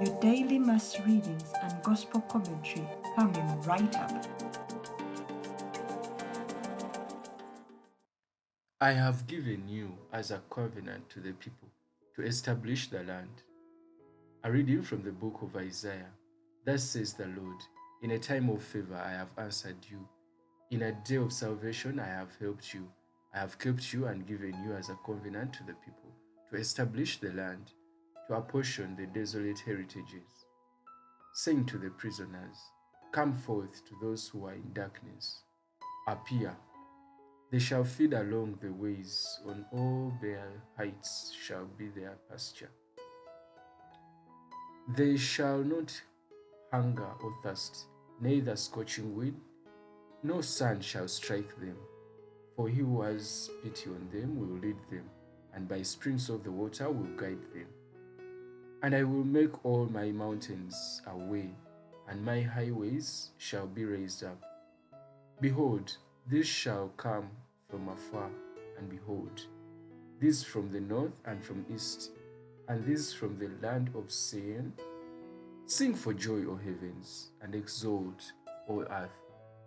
Your daily Mass readings and Gospel commentary coming right up. I have given you as a covenant to the people to establish the land. A reading from the book of Isaiah. Thus says the Lord, in a time of favor I have answered you. In a day of salvation I have helped you. I have kept you and given you as a covenant to the people to establish the land, to apportion the desolate heritages, saying to the prisoners, come forth to those who are in darkness. Appear. They shall feed along the ways, on all bare heights shall be their pasture. They shall not hunger or thirst, neither scorching wind, no sun shall strike them. For he who has pity on them will lead them, and by springs of the water will guide them. And I will make all my mountains a way, and my highways shall be raised up. Behold, this shall come from afar, and behold, this from the north and from east, and this from the land of Zion. Sing for joy, O heavens, and exult, O earth.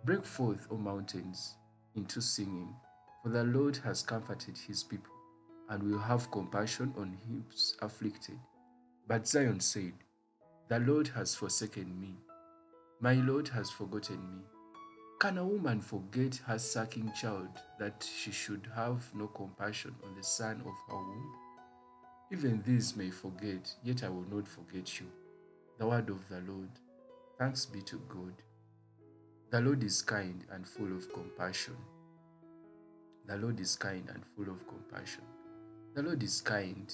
Break forth, O mountains, into singing, for the Lord has comforted his people, and will have compassion on his afflicted. But Zion said, the Lord has forsaken me. My Lord has forgotten me. Can a woman forget her sucking child, that she should have no compassion on the son of her womb? Even these may forget, yet I will not forget you. The word of the Lord. Thanks be to God. The Lord is kind and full of compassion. The Lord is kind and full of compassion. The Lord is kind,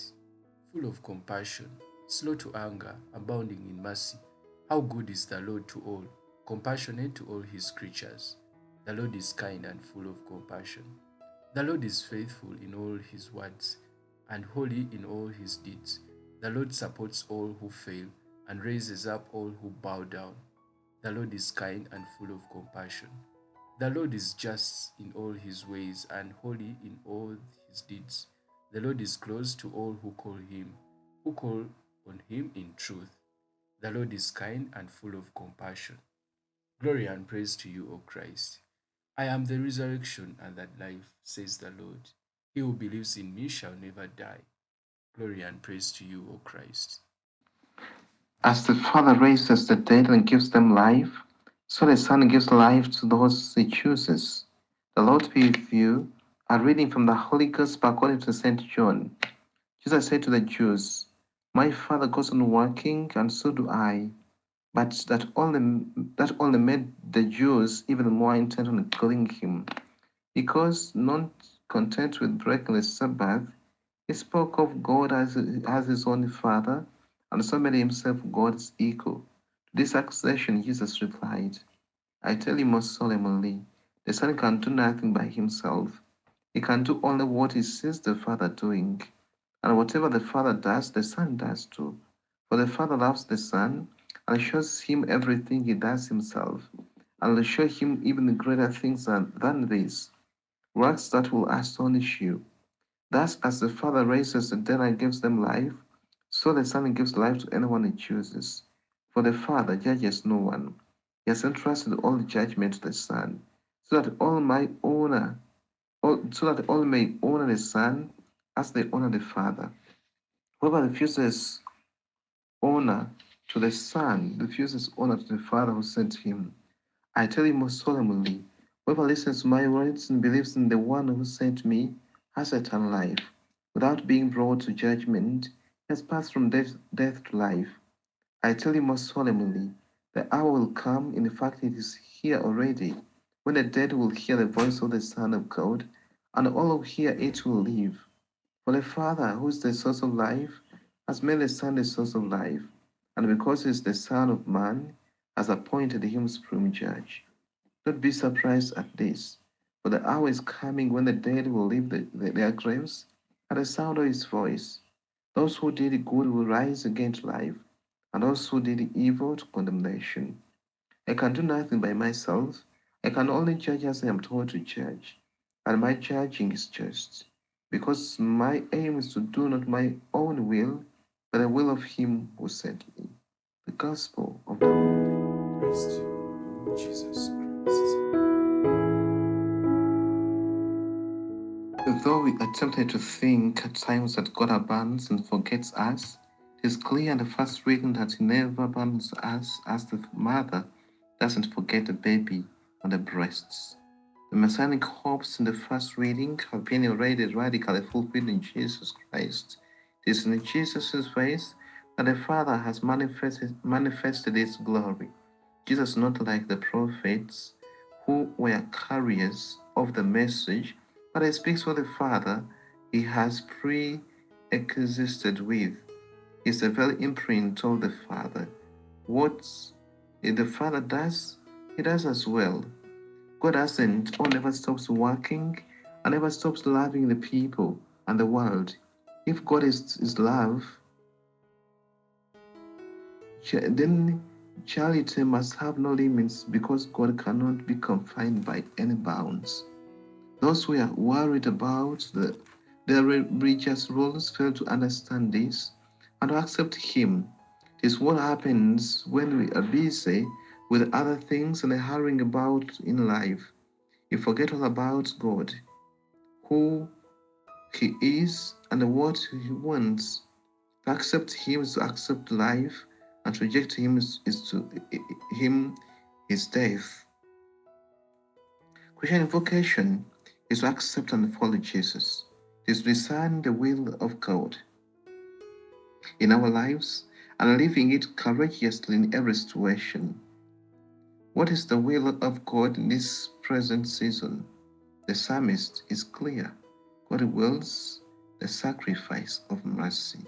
full of compassion, slow to anger, abounding in mercy. How good is the Lord to all, compassionate to all his creatures. The Lord is kind and full of compassion. The Lord is faithful in all his words, and holy in all his deeds. The Lord supports all who fail, and raises up all who bow down. The Lord is kind and full of compassion. The Lord is just in all his ways, and holy in all his deeds. The Lord is close to all who call on him in truth. The Lord is kind and full of compassion. Gloria and praise to you, O Christ. I am the resurrection and the life, says the Lord. He who believes in me shall never die. Glory and praise to you, O Christ. As the Father raises the dead and gives them life, so the Son gives life to those he chooses. The Lord be with you. A reading from the Holy Gospel according to St. John. Jesus said to the Jews, my Father goes on working, and so do I. But that only made the Jews even more intent on killing him, because not content with breaking the Sabbath, he spoke of God as his own Father, and so made himself God's equal. To this accusation, Jesus replied, I tell you most solemnly, the Son can do nothing by himself. He can do only what he sees the Father doing. And whatever the Father does, the Son does too. For the Father loves the Son, and shows him everything he does himself, and will show him even greater things than this, works that will astonish you. Thus, as the Father raises the dead and gives them life, so the Son gives life to anyone he chooses. For the Father judges no one. He has entrusted all the judgment to the Son, so that all may honor the Son as they honor the Father. Whoever refuses honor to the Son refuses honor to the Father who sent him. I tell you most solemnly, whoever listens to my words and believes in the one who sent me has eternal life. Without being brought to judgment, he has passed from death to life. I tell you most solemnly, the hour will come, in fact it is here already, when the dead will hear the voice of the Son of God, and all who hear it will live. For the Father, who is the source of life, has made the Son the source of life, and because he is the Son of Man, has appointed him supreme judge. Don't be surprised at this, for the hour is coming when the dead will leave their graves at the sound of his voice. Those who did good will rise again to life, and those who did evil to condemnation. I can do nothing by myself. I can only judge as I am told to judge, and my judging is just, because my aim is to do not my own will, but the will of him who sent me. gospel of the Lord. Praise to you, Lord Jesus Christ. Though we are tempted to think at times that God abandons and forgets us, it is clear in the first reading that He never abandons us, as the mother doesn't forget the baby on the breasts. The messianic hopes in the first reading have been already radically fulfilled in Jesus Christ. It is in Jesus' face that the Father has manifested His glory. Jesus, not like the prophets who were carriers of the message, but He speaks for the Father He has pre-existed with. He is the very imprint of the Father. What the Father does, He does as well. God hasn't or never stops working and never stops loving the people and the world. If God is love, then charity must have no limits, because God cannot be confined by any bounds. Those who are worried about their religious rules fail to understand this and to accept Him. It is what happens when we are busy with other things and hurrying about in life. We forget all about God, who He is and what He wants. To accept Him is to accept life, and to reject Him is death. Christian vocation is to accept and follow Jesus. It is to discern the will of God in our lives and living it courageously in every situation. What is the will of God in this present season? The psalmist is clear. God wills the sacrifice of mercy.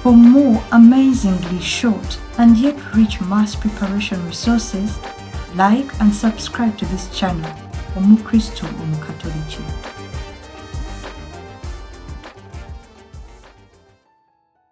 For more amazingly short and yet rich Mass preparation resources, like and subscribe to this channel, Omukristo Omukatolichi.